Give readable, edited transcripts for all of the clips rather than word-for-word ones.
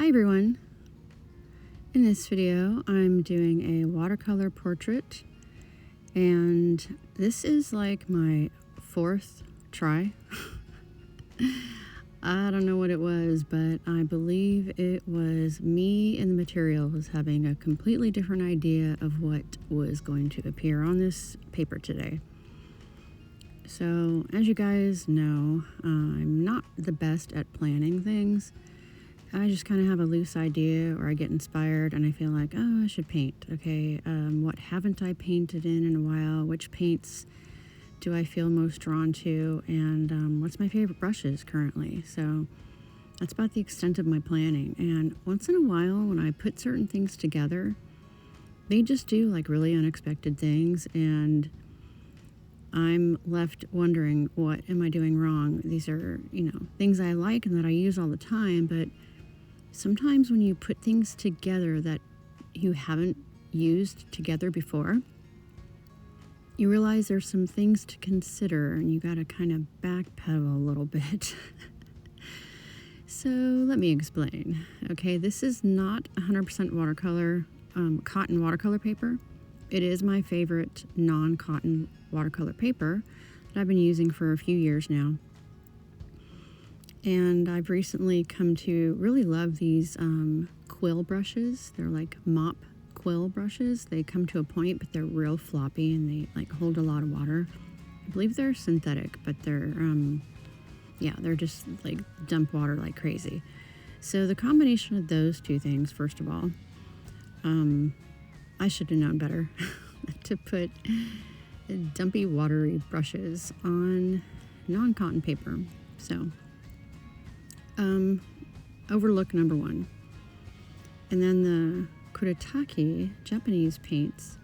Hi everyone! In this video I'm doing a watercolor portrait, and this is like my fourth try. I don't know what it was, but I believe it was me and the material was having a completely different idea of what was going to appear on this paper today. So as you guys know, I'm not the best at planning things. I just kind of have a loose idea, or I get inspired and I feel like, oh, I should paint. Okay, what haven't I painted in a while? Which paints do I feel most drawn to? And what's my favorite brushes currently? So that's about the extent of my planning. And once in a while, when I put certain things together, they just do like really unexpected things, and I'm left wondering, what am I doing wrong? These are, things I like and that I use all the time, but sometimes when you put things together that you haven't used together before, you realize there's some things to consider and you gotta kind of backpedal a little bit. So let me explain. Okay, this is not 100% watercolor, cotton watercolor paper. It is my favorite non-cotton watercolor paper that I've been using for a few years now. And I've recently come to really love these quill brushes. They're like mop quill brushes. They come to a point, but they're real floppy and they like hold a lot of water. I believe they're synthetic, but they're just like dump water like crazy. So the combination of those two things, first of all, I should have known better to put dumpy, watery brushes on non-cotton paper. So overlook number one. And then the KURETAKE Japanese paints,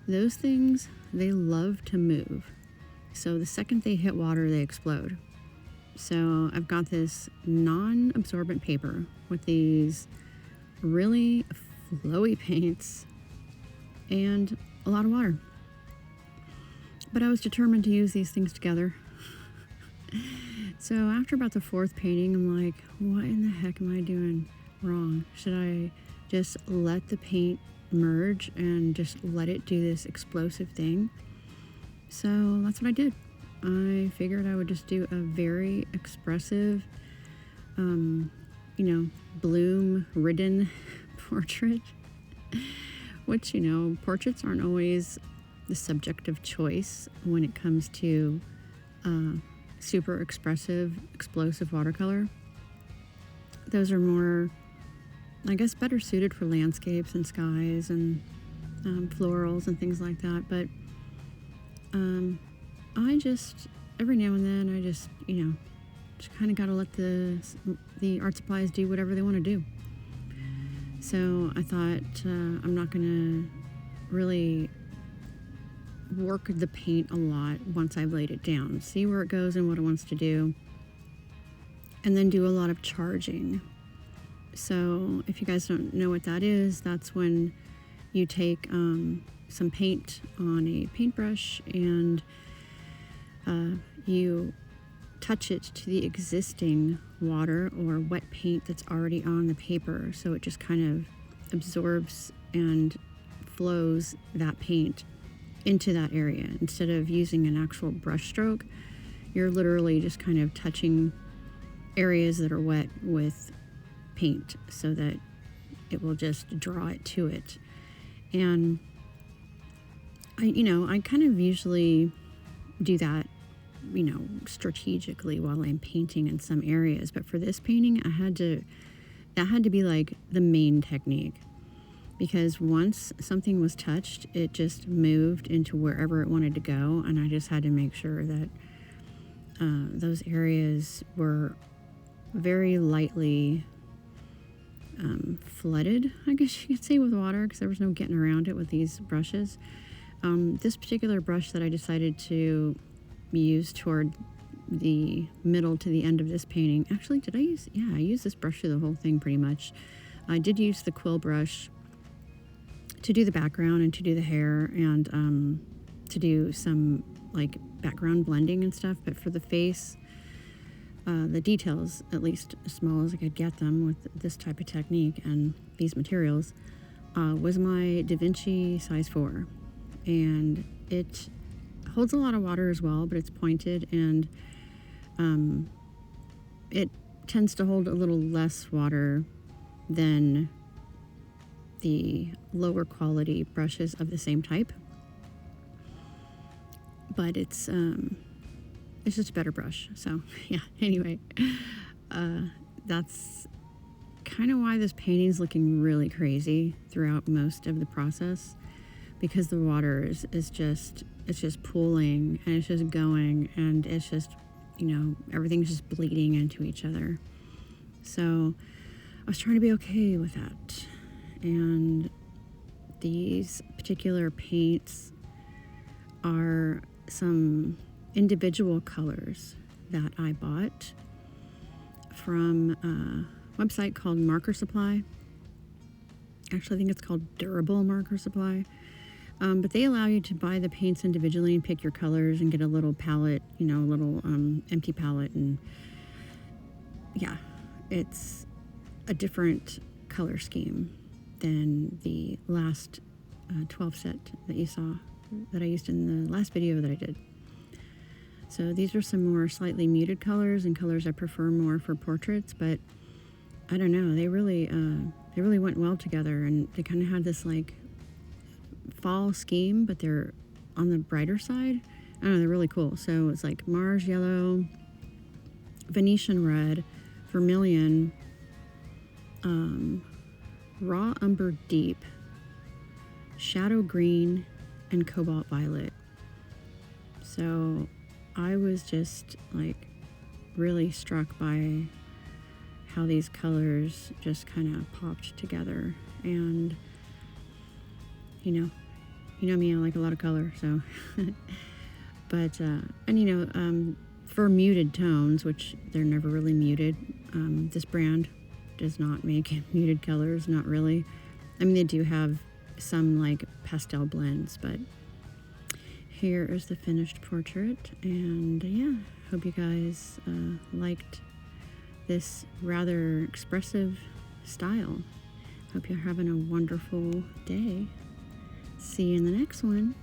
those things, they love to move. So the second they hit water, they explode. So I've got this non-absorbent paper with these really flowy paints and a lot of water. But I was determined to use these things together. So after about the fourth painting, I'm like, what in the heck am I doing wrong? Should I just let the paint merge and just let it do this explosive thing? So that's what I did. I figured I would just do a very expressive, bloom-ridden portrait, which, portraits aren't always the subject of choice when it comes to super expressive, explosive watercolor. Those are more, I guess, better suited for landscapes and skies and florals and things like that. But I just, every now and then, I just kind of got to let the art supplies do whatever they want to do. So I thought I'm not going to really work the paint a lot once I've laid it down. See where it goes and what it wants to do. And then do a lot of charging. So if you guys don't know what that is, that's when you take some paint on a paintbrush and you touch it to the existing water or wet paint that's already on the paper. So it just kind of absorbs and flows that paint into that area. Instead of using an actual brush stroke, you're literally just kind of touching areas that are wet with paint so that it will just draw it to it. And I kind of usually do that, strategically while I'm painting in some areas. But for this painting, that had to be like the main technique. Because once something was touched, it just moved into wherever it wanted to go, and I just had to make sure that those areas were very lightly flooded, I guess you could say, with water, because there was no getting around it with these brushes. This particular brush that I decided to use toward the middle to the end of this painting, actually, I used this brush through the whole thing pretty much. I did use the quill brush to do the background and to do the hair and to do some like background blending and stuff. But for the face, the details, at least as small as I could get them with this type of technique and these materials, was my Vinci size 4. And it holds a lot of water as well, but it's pointed, and it tends to hold a little less water than the lower quality brushes of the same type. But it's just a better brush. So yeah, anyway, that's kind of why this painting is looking really crazy throughout most of the process, because the water is just pooling, and it's just going, and it's just, everything's just bleeding into each other. So I was trying to be okay with that. And these particular paints are some individual colors that I bought from a website called Marker Supply. Actually, I think it's called Durable Marker Supply. But they allow you to buy the paints individually and pick your colors and get a little palette, a little empty palette. And yeah, it's a different color scheme than the last 12 set that you saw, that I used in the last video that I did. So these are some more slightly muted colors, and colors I prefer more for portraits, but I don't know, they really went well together, and they kind of had this like fall scheme, but they're on the brighter side. I don't know, they're really cool. So it's like Mars yellow, Venetian red, Vermilion, raw umber deep, shadow green, and cobalt violet. So I was just like really struck by how these colors just kind of popped together. And you know me, I like a lot of color, so but and for muted tones, which they're never really muted, this brand does not make muted colors, not really. I mean, they do have some like pastel blends, but here is the finished portrait. And yeah, hope you guys liked this rather expressive style. Hope you're having a wonderful day. See you in the next one.